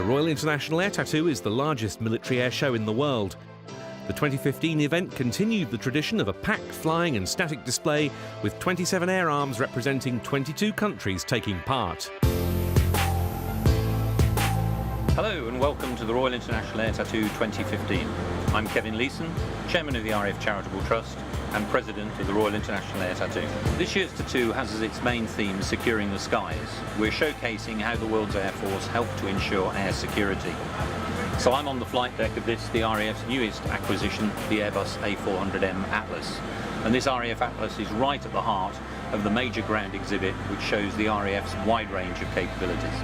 Royal International Air Tattoo is the largest military air show in the world. The 2015 event continued the tradition of a packed flying and static display with 27 air arms representing 22 countries taking part. Hello and welcome to the Royal International Air Tattoo 2015. I'm Kevin Leeson, Chairman of the RAF Charitable Trust and President of the Royal International Air Tattoo. This year's tattoo has as its main theme securing the skies. We're showcasing how the world's Air Force helped to ensure air security. So I'm on the flight deck of the RAF's newest acquisition, the Airbus A400M Atlas. And this RAF Atlas is right at the heart of the major ground exhibit which shows the RAF's wide range of capabilities.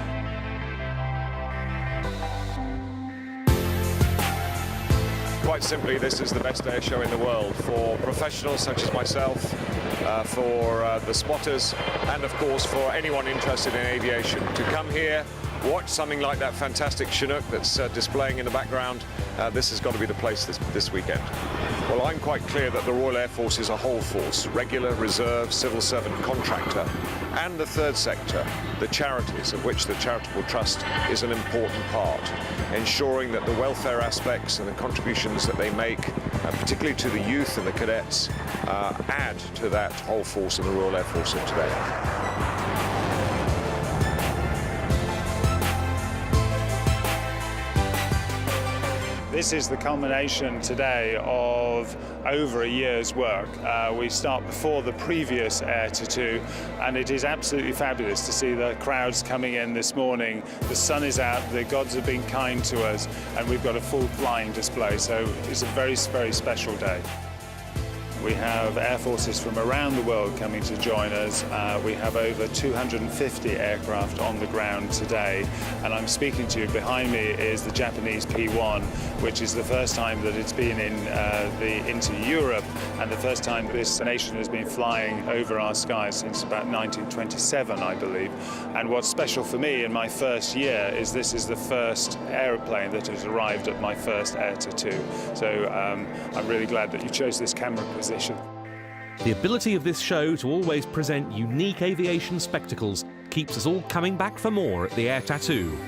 Quite simply, this is the best air show in the world for professionals such as myself, for the spotters, and of course for anyone interested in aviation. To come here, watch something like that fantastic Chinook that's displaying in the background, this has got to be the place this weekend. Well, I'm quite clear that the Royal Air Force is a whole force, regular, reserve, civil servant, contractor, and the third sector, the charities, of which the Charitable Trust is an important part, ensuring that the welfare aspects and the contributions that they make, particularly to the youth and the cadets, add to that whole force of the Royal Air Force of today. This is the culmination today of over a year's work. We start before the previous Air Tattoo, and it is absolutely fabulous to see the crowds coming in this morning. The sun is out, the gods have been kind to us, and we've got a full flying display, so it's a very, very special day. We have air forces from around the world coming to join us. We have over 250 aircraft on the ground today, and I'm speaking to you. Behind me is the Japanese P1, which is the first time that it's been into Europe, and the first time this nation has been flying over our skies since about 1927, I believe. And what's special for me in my first year is this is the first aeroplane that has arrived at my first Air Tattoo. So I'm really glad that you chose this camera position. The ability of this show to always present unique aviation spectacles keeps us all coming back for more at the Air Tattoo.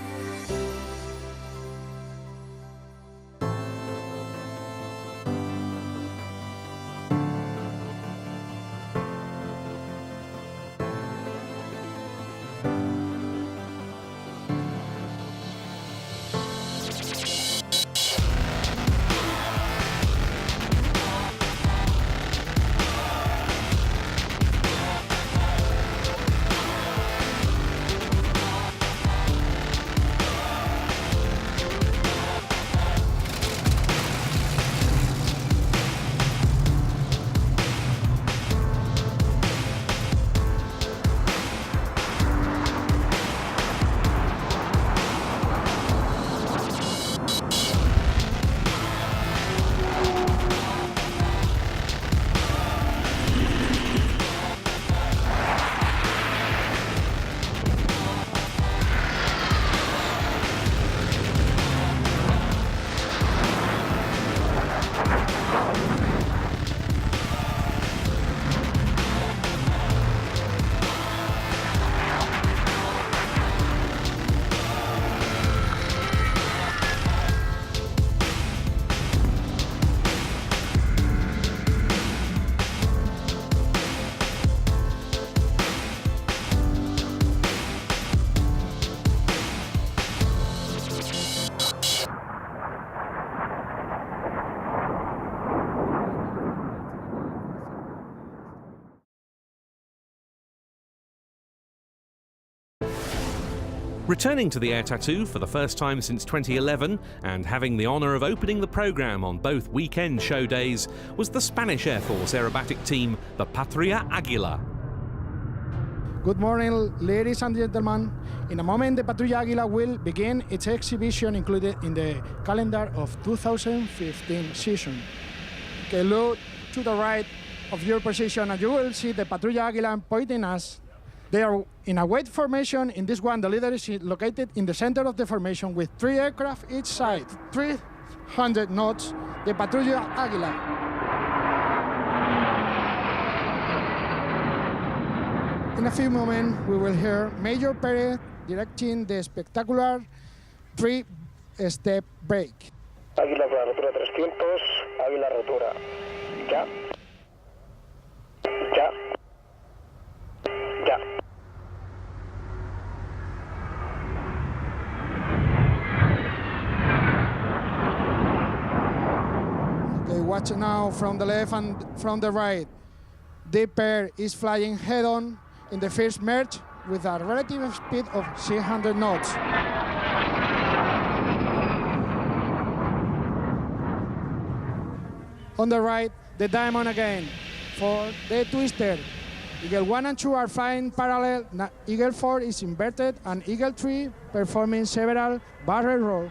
Returning to the Air Tattoo for the first time since 2011 and having the honour of opening the programme on both weekend show days was the Spanish Air Force aerobatic team, the Patria Aguila. Good morning, ladies and gentlemen. In a moment, the Patria Aguila will begin its exhibition included in the calendar of 2015 season. Okay, look to the right of your position and you will see the Patria Aguila pointing us. They are in a wide formation. In this one, the leader is located in the center of the formation with 3 aircraft each side, 300 knots, the Patria Aguila. In a few moments, we will hear Major Perez directing the spectacular 3-step brake. Águila para rotura 300, Águila rotura. Ya. Ya. Ya. Okay, watch now from the left and from the right. The pair is flying head-on in the first merge with a relative speed of 600 knots. On the right, the Diamond again. For the twister, Eagle 1 and 2 are flying parallel. Eagle 4 is inverted, and Eagle 3 performing several barrel rolls.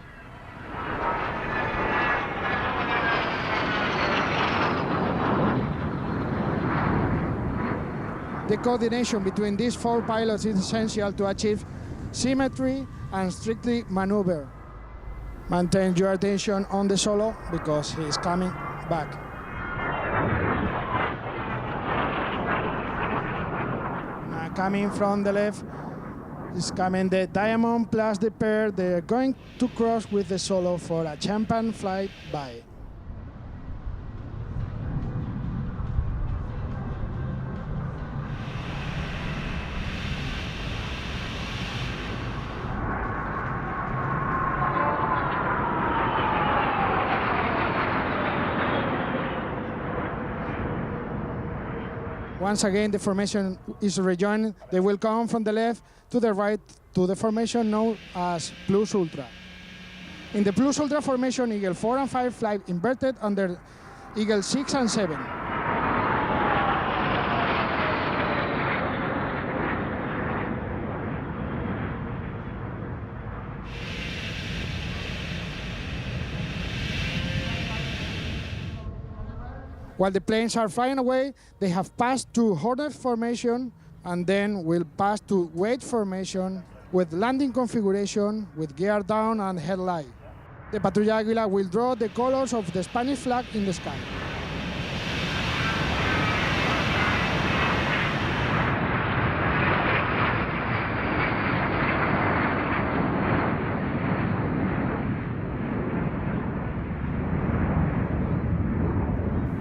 The coordination between these four pilots is essential to achieve symmetry and strictly maneuver. Maintain your attention on the solo because he is coming back. Now coming from the left is coming the Diamond plus the pair. They're going to cross with the solo for a champion flight by. Once again, the formation is rejoined. They will come from the left to the right to the formation known as Plus Ultra. In the Plus Ultra formation, Eagle 4 and 5 fly inverted under Eagle 6 and 7. While the planes are flying away, they have passed to Hornet formation and then will pass to Wade formation with landing configuration with gear down and headlight. The Patria Aguila will draw the colors of the Spanish flag in the sky.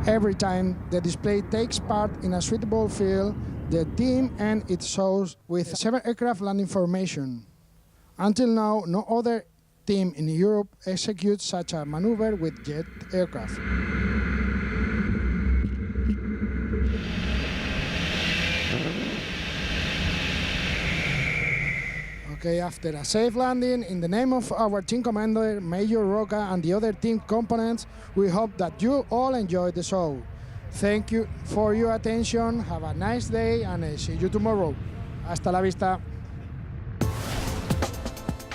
Every time the display takes part in a suitable field, the team ends its shows with 7 aircraft landing formation. Until now, no other team in Europe executes such a maneuver with jet aircraft. Okay, after a safe landing, in the name of our team commander, Major Roca, and the other team components, we hope that you all enjoyed the show. Thank you for your attention, have a nice day, and I'll see you tomorrow. Hasta la vista.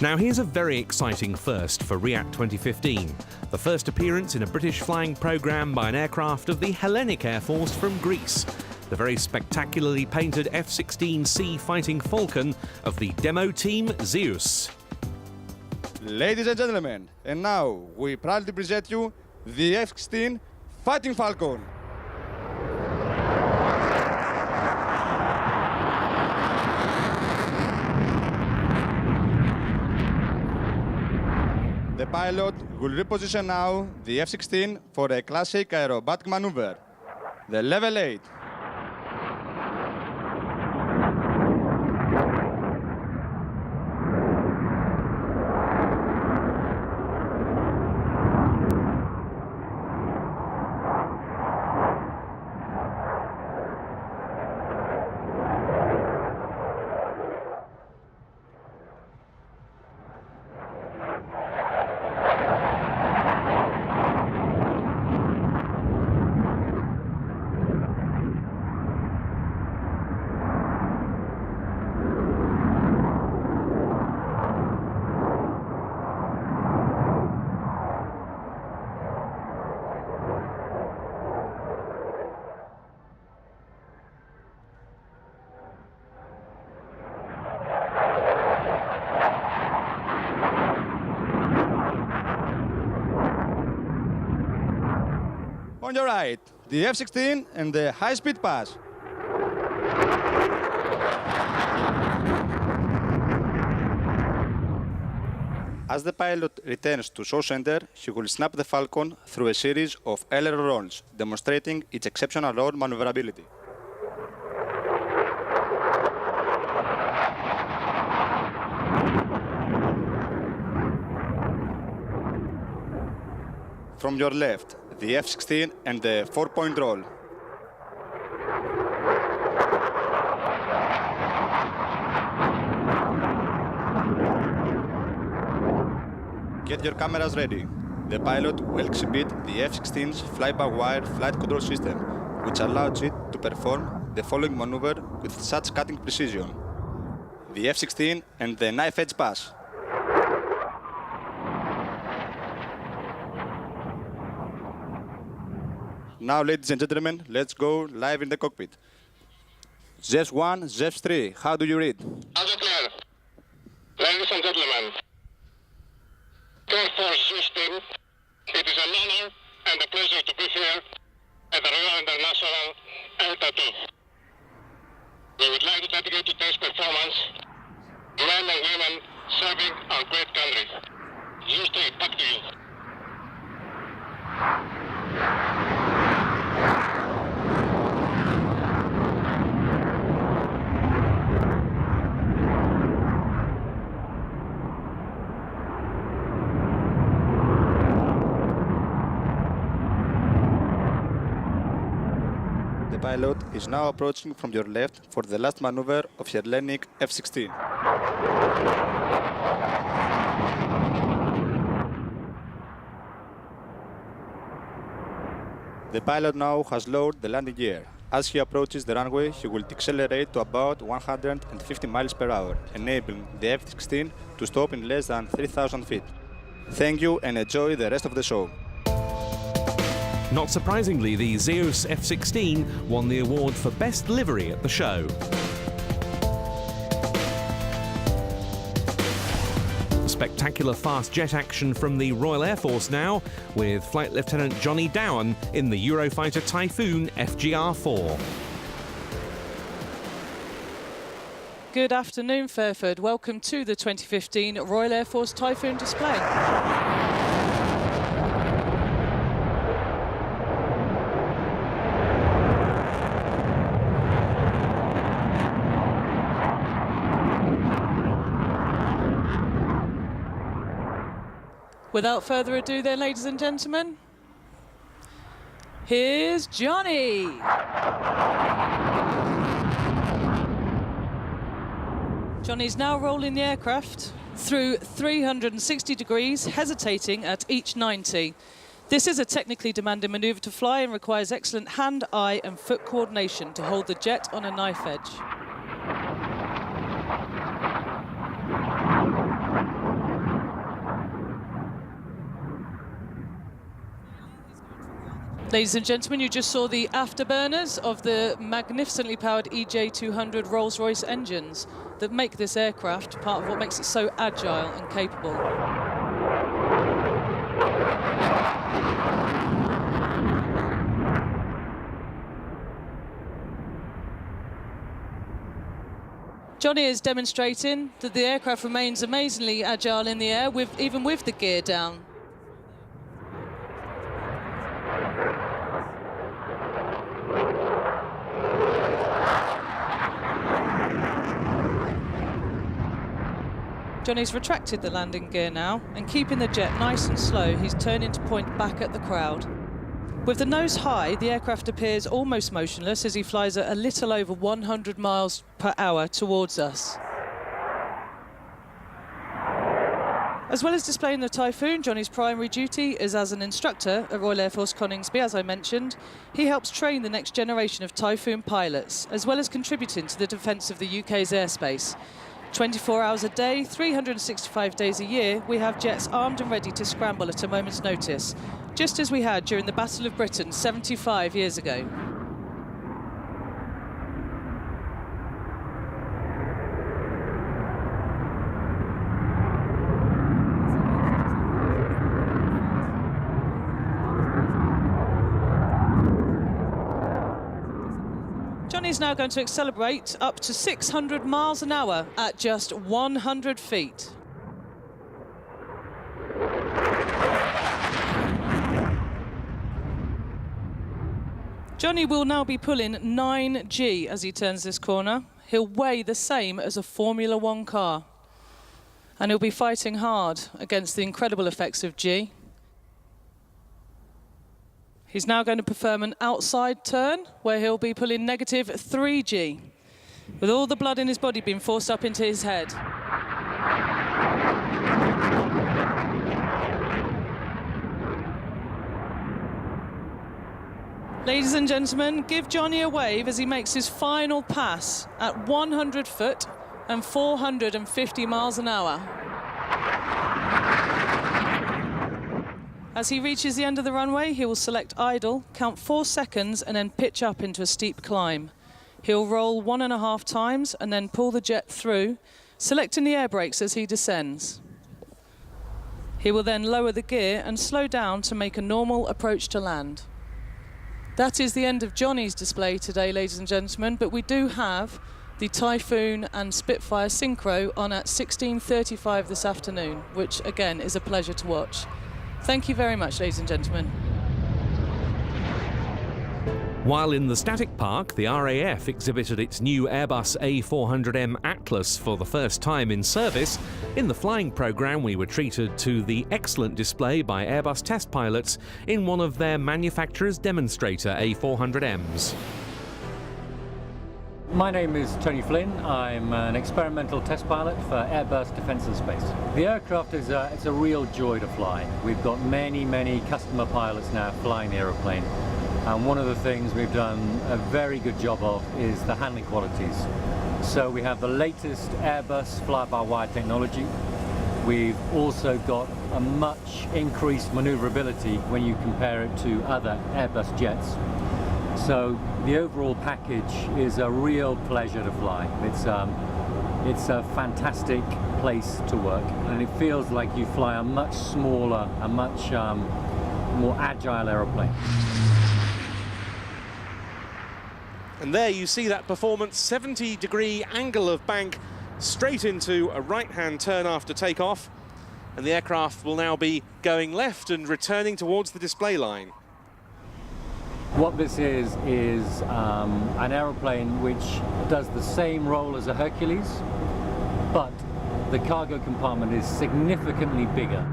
Now here's a very exciting first for RIAT 2015. The first appearance in a British flying programme by an aircraft of the Hellenic Air Force from Greece. The very spectacularly painted F-16C Fighting Falcon of the demo team Zeus. Ladies and gentlemen, and now we proudly present you the F-16 Fighting Falcon. The pilot will reposition now the F-16 for a classic aerobatic maneuver, the level 8. On your right, the F-16 and the high-speed pass. As the pilot returns to show center, he will snap the Falcon through a series of aileron rolls, demonstrating its exceptional roll maneuverability. From your left, the F-16 and the 4-point roll. Get your cameras ready. The pilot will exhibit the F-16's fly-by-wire flight control system, which allows it to perform the following maneuver with such cutting precision. The F-16 and the knife edge pass. Now, ladies and gentlemen, let's go live in the cockpit. Zeus 1, Zeus 3, how do you read? Other clear. Ladies and gentlemen, Air Force Zeus team, it is an honor and a pleasure to be here at the Royal International Air Tattoo. We would like to dedicate today's performance to men and women serving our great country. Zeus 3, back to you. The pilot is now approaching from your left for the last maneuver of Hellenic F-16. The pilot now has lowered the landing gear. As he approaches the runway, he will decelerate to about 150 miles per hour, enabling the F-16 to stop in less than 3,000 feet. Thank you and enjoy the rest of the show. Not surprisingly, the Zeus F-16 won the award for Best Livery at the show. Spectacular fast jet action from the Royal Air Force now, with Flight Lieutenant Johnny Dowan in the Eurofighter Typhoon FGR-4. Good afternoon, Fairford. Welcome to the 2015 Royal Air Force Typhoon display. Without further ado then, ladies and gentlemen, here's Johnny. Johnny's now rolling the aircraft through 360 degrees, hesitating at each 90. This is a technically demanding manoeuvre to fly and requires excellent hand, eye and foot coordination to hold the jet on a knife edge. Ladies and gentlemen, you just saw the afterburners of the magnificently powered EJ200 Rolls-Royce engines that make this aircraft part of what makes it so agile and capable. Johnny is demonstrating that the aircraft remains amazingly agile in the air, even with the gear down. Johnny's retracted the landing gear now, and keeping the jet nice and slow, he's turning to point back at the crowd. With the nose high, the aircraft appears almost motionless as he flies at a little over 100 miles per hour towards us. As well as displaying the Typhoon, Johnny's primary duty is as an instructor at Royal Air Force Coningsby, as I mentioned. He helps train the next generation of Typhoon pilots, as well as contributing to the defence of the UK's airspace. 24 hours a day, 365 days a year, we have jets armed and ready to scramble at a moment's notice, just as we had during the Battle of Britain 75 years ago. Johnny's now going to accelerate up to 600 miles an hour at just 100 feet. Johnny will now be pulling 9G as he turns this corner. He'll weigh the same as a Formula One car. And he'll be fighting hard against the incredible effects of G. He's now going to perform an outside turn where he'll be pulling negative 3G, with all the blood in his body being forced up into his head. Ladies and gentlemen, give Johnny a wave as he makes his final pass at 100 foot and 450 miles an hour. As he reaches the end of the runway, he will select idle, count 4 seconds, and then pitch up into a steep climb. He'll roll 1.5 times and then pull the jet through, selecting the air brakes as he descends. He will then lower the gear and slow down to make a normal approach to land. That is the end of Johnny's display today, ladies and gentlemen, but we do have the Typhoon and Spitfire Synchro on at 16:35 this afternoon, which again is a pleasure to watch. Thank you very much, ladies and gentlemen. While in the static park, the RAF exhibited its new Airbus A400M Atlas for the first time in service, in the flying programme we were treated to the excellent display by Airbus test pilots in one of their manufacturer's demonstrator A400Ms. My name is Tony Flynn. I'm an experimental test pilot for Airbus Defence and Space. The aircraft is it's a real joy to fly. We've got many customer pilots now flying the aeroplane. And one of the things we've done a very good job of is the handling qualities. So we have the latest Airbus fly-by-wire technology. We've also got a much increased maneuverability when you compare it to other Airbus jets. So the overall package is a real pleasure to fly. It's a fantastic place to work, and it feels like you fly a much smaller, a much more agile aeroplane. And there you see that performance, 70-degree angle of bank straight into a right-hand turn after takeoff. And the aircraft will now be going left and returning towards the display line. What this is an aeroplane which does the same role as a Hercules, but the cargo compartment is significantly bigger.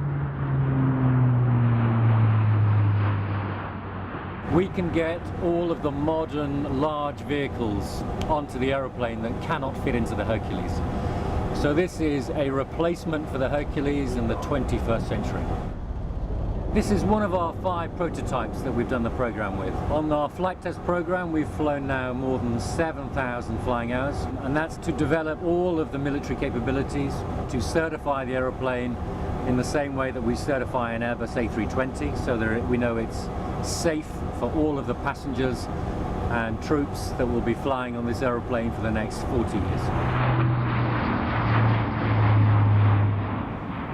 We can get all of the modern large vehicles onto the aeroplane that cannot fit into the Hercules. So this is a replacement for the Hercules in the 21st century. This is one of our 5 prototypes that we've done the program with. On our flight test program, we've flown now more than 7,000 flying hours, and that's to develop all of the military capabilities, to certify the aeroplane in the same way that we certify an Airbus A320, so that we know it's safe for all of the passengers and troops that will be flying on this aeroplane for the next 40 years.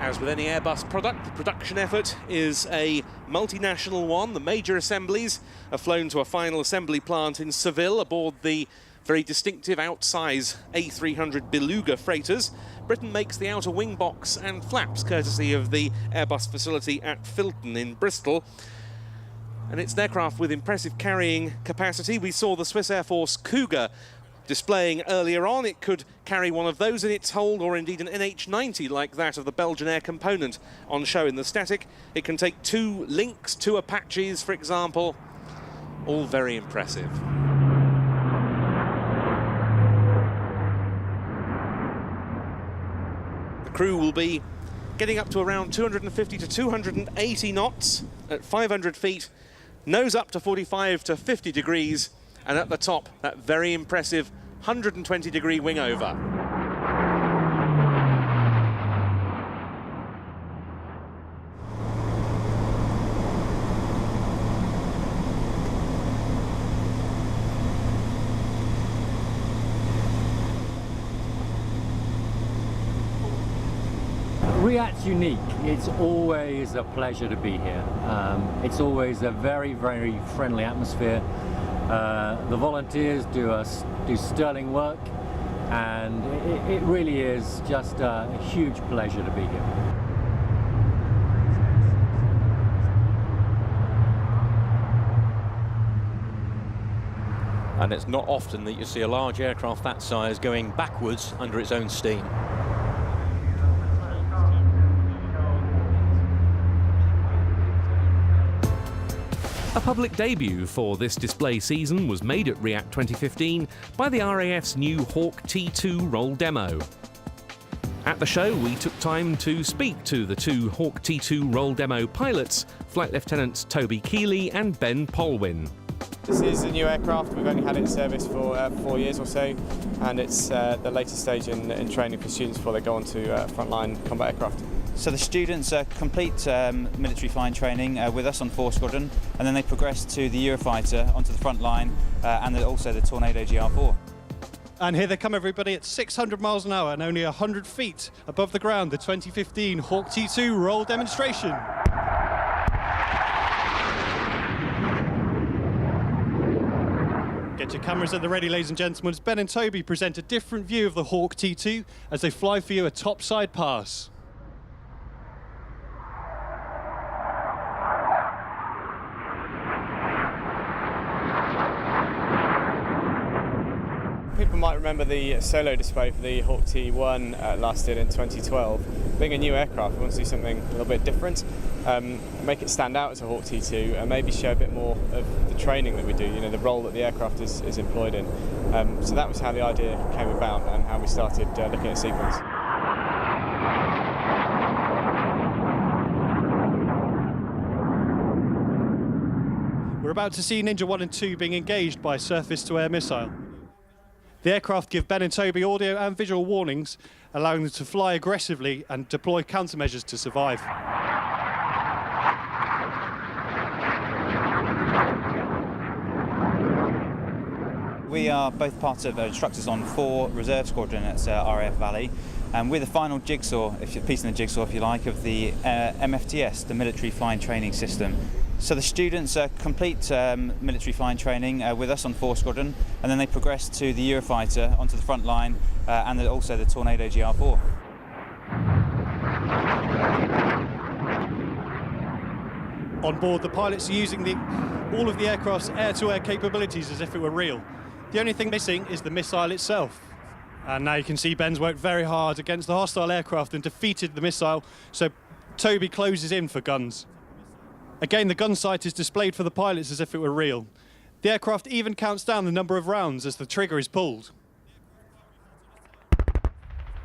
As with any Airbus product, the production effort is a multinational one. The major assemblies are flown to a final assembly plant in Seville aboard the very distinctive outsize A300 Beluga freighters. Britain makes the outer wing box and flaps courtesy of the Airbus facility at Filton in Bristol. And it's an aircraft with impressive carrying capacity. We saw the Swiss Air Force Cougar displaying earlier on. It could carry one of those in its hold, or indeed an NH90 like that of the Belgian Air component on show in the static. It can take 2 Lynx, 2 Apaches, for example. All very impressive. The crew will be getting up to around 250 to 280 knots at 500 feet. Nose up to 45 to 50 degrees, and at the top, that very impressive 120-degree wing over. RIAT's unique. It's always a pleasure to be here. It's always a very friendly atmosphere. The volunteers do sterling work, and it really is just a huge pleasure to be here. And it's not often that you see a large aircraft that size going backwards under its own steam. A public debut for this display season was made at RIAT 2015 by the RAF's new Hawk T2 roll demo. At the show, we took time to speak to the two Hawk T2 roll demo pilots, Flight Lieutenants Toby Keeley and Ben Polwin. This is a new aircraft. We've only had it in service for 4 years or so, and it's the latest stage in training for students before they go on to frontline combat aircraft. So the students complete military flying training with us on 4 Squadron, and then they progress to the Eurofighter onto the front line, and also the Tornado GR4. And here they come, everybody, at 600 miles an hour and only 100 feet above the ground, the 2015 Hawk T2 roll demonstration. Get your cameras at the ready, ladies and gentlemen, as Ben and Toby present a different view of the Hawk T2 as they fly for you a topside pass. People might remember the solo display for the Hawk T1 last year in 2012. Being a new aircraft, we want to do something a little bit different, make it stand out as a Hawk T2 and maybe show a bit more of the training that we do, you know, the role that the aircraft is employed in. So that was how the idea came about and how we started looking at sequence. We're about to see Ninja 1 and 2 being engaged by a surface-to-air missile. The aircraft give Ben and Toby audio and visual warnings, allowing them to fly aggressively and deploy countermeasures to survive. We are both part of instructors on 4 Reserve Squadron at RAF Valley, and we're the final jigsaw, piece in the jigsaw if you like, of the MFTS, the Military Flying Training System. So the students complete military flying training with us on 4 Squadron, and then they progress to the Eurofighter onto the front line, and also the Tornado GR4. On board, the pilots are using all of the aircraft's air-to-air capabilities as if it were real. The only thing missing is the missile itself. And now you can see Ben's worked very hard against the hostile aircraft and defeated the missile, so Toby closes in for guns. Again, the gun sight is displayed for the pilots as if it were real. The aircraft even counts down the number of rounds as the trigger is pulled.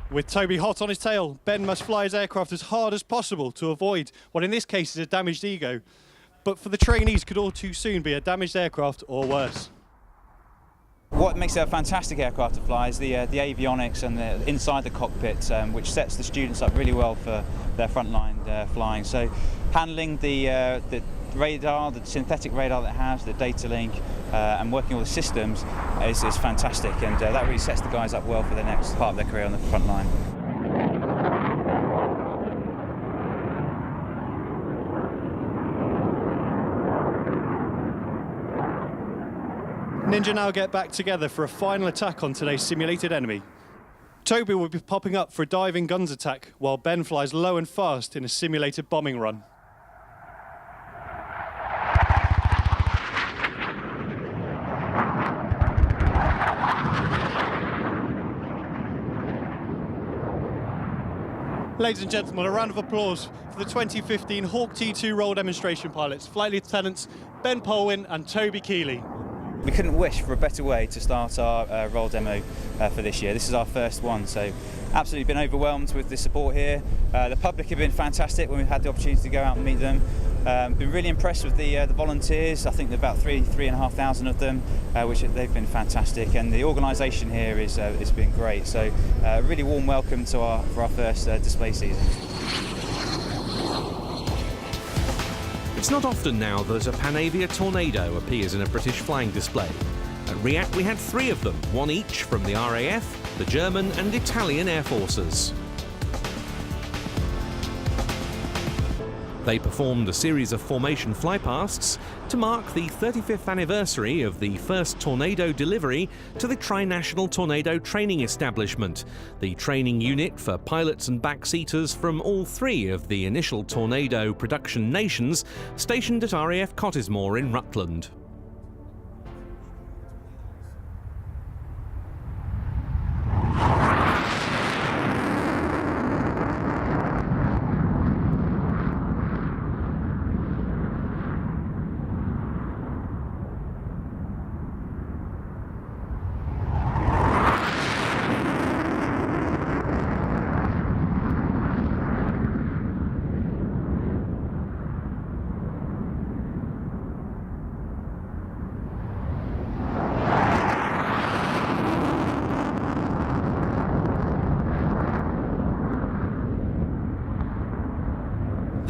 With Toby hot on his tail, Ben must fly his aircraft as hard as possible to avoid what in this case is a damaged ego. But for the trainees could all too soon be a damaged aircraft or worse. What makes it a fantastic aircraft to fly is the avionics and the inside the cockpit, which sets the students up really well for their frontline flying. So handling the radar, the synthetic radar that it has, the data link, and working all the systems is fantastic, and that really sets the guys up well for the next part of their career on the front line. Ninja now get back together for a final attack on today's simulated enemy. Toby will be popping up for a diving guns attack, while Ben flies low and fast in a simulated bombing run. Ladies and gentlemen, a round of applause for the 2015 Hawk T2 roll demonstration pilots, Flight Lieutenants Ben Polwin and Toby Keeley. We couldn't wish for a better way to start our roll demo for this year. This is our first one, so absolutely been overwhelmed with the support here. The public have been fantastic when we've had the opportunity to go out and meet them. Been really impressed with the volunteers. I think there are about 3,500 of them, which they've been fantastic, and the organisation here is it's been great. So really warm welcome to for our first display season. It's not often now that a Panavia Tornado appears in a British flying display. At RIAT we had 3 of them, 1 each from the RAF, the German and Italian Air Forces. They performed a series of formation flypasts to mark the 35th anniversary of the first Tornado delivery to the Tri-National Tornado Training Establishment, the training unit for pilots and backseaters from all 3 of the initial Tornado production nations stationed at RAF Cottesmore in Rutland.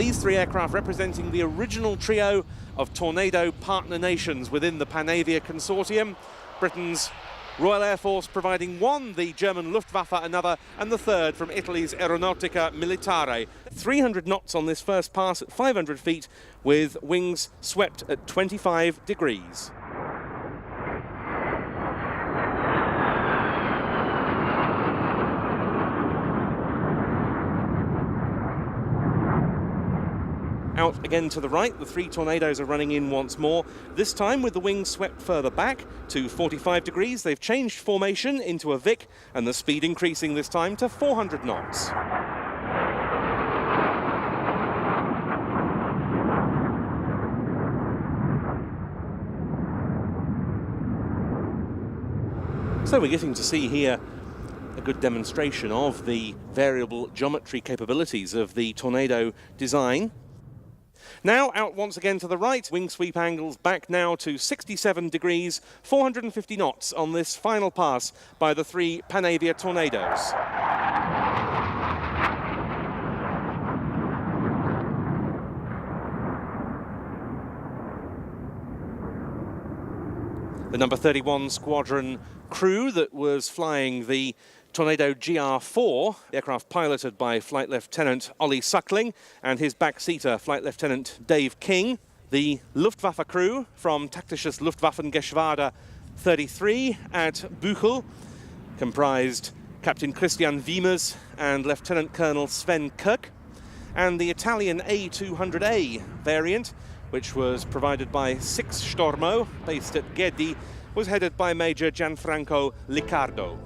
these three aircraft representing the original trio of Tornado partner nations within the Panavia consortium. Britain's Royal Air Force providing one, the German Luftwaffe another, and the third from Italy's Aeronautica Militare. 300 knots on this first pass at 500 feet with wings swept at 25 degrees. Out again to the right, the three Tornadoes are running in once more, this time with the wings swept further back to 45 degrees. They've changed formation into a Vic and the speed increasing this time to 400 knots. So we're getting to see here a good demonstration of the variable geometry capabilities of the Tornado design. Now out once again to the right, wing sweep angles back now to 67 degrees, 450 knots on this final pass by the three Panavia Tornadoes. The number 31 squadron crew that was flying the Tornado GR4, aircraft piloted by Flight Lieutenant Ollie Suckling and his backseater, Flight Lieutenant Dave King. The Luftwaffe crew from Taktisches Luftwaffengeschwader 33 at Buchel comprised Captain Christian Wiemers and Lieutenant Colonel Sven Kirk. And the Italian A200A variant, which was provided by Six Stormo, based at Gedi, was headed by Major Gianfranco Liccardo.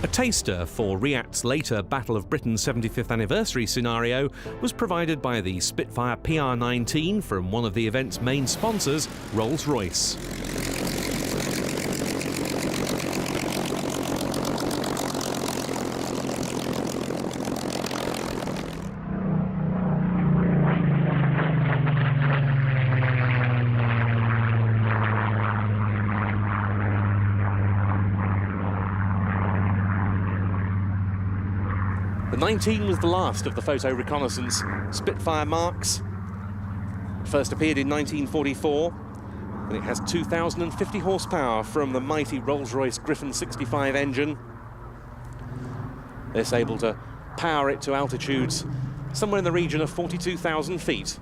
A taster for RIAT's later Battle of Britain's 75th anniversary scenario was provided by the Spitfire PR19 from one of the event's main sponsors, Rolls-Royce. The 19 was the last of the photo reconnaissance Spitfire marks. It first appeared in 1944, and it has 2,050 horsepower from the mighty Rolls-Royce Griffon 65 engine. It's able to power it to altitudes somewhere in the region of 42,000 feet.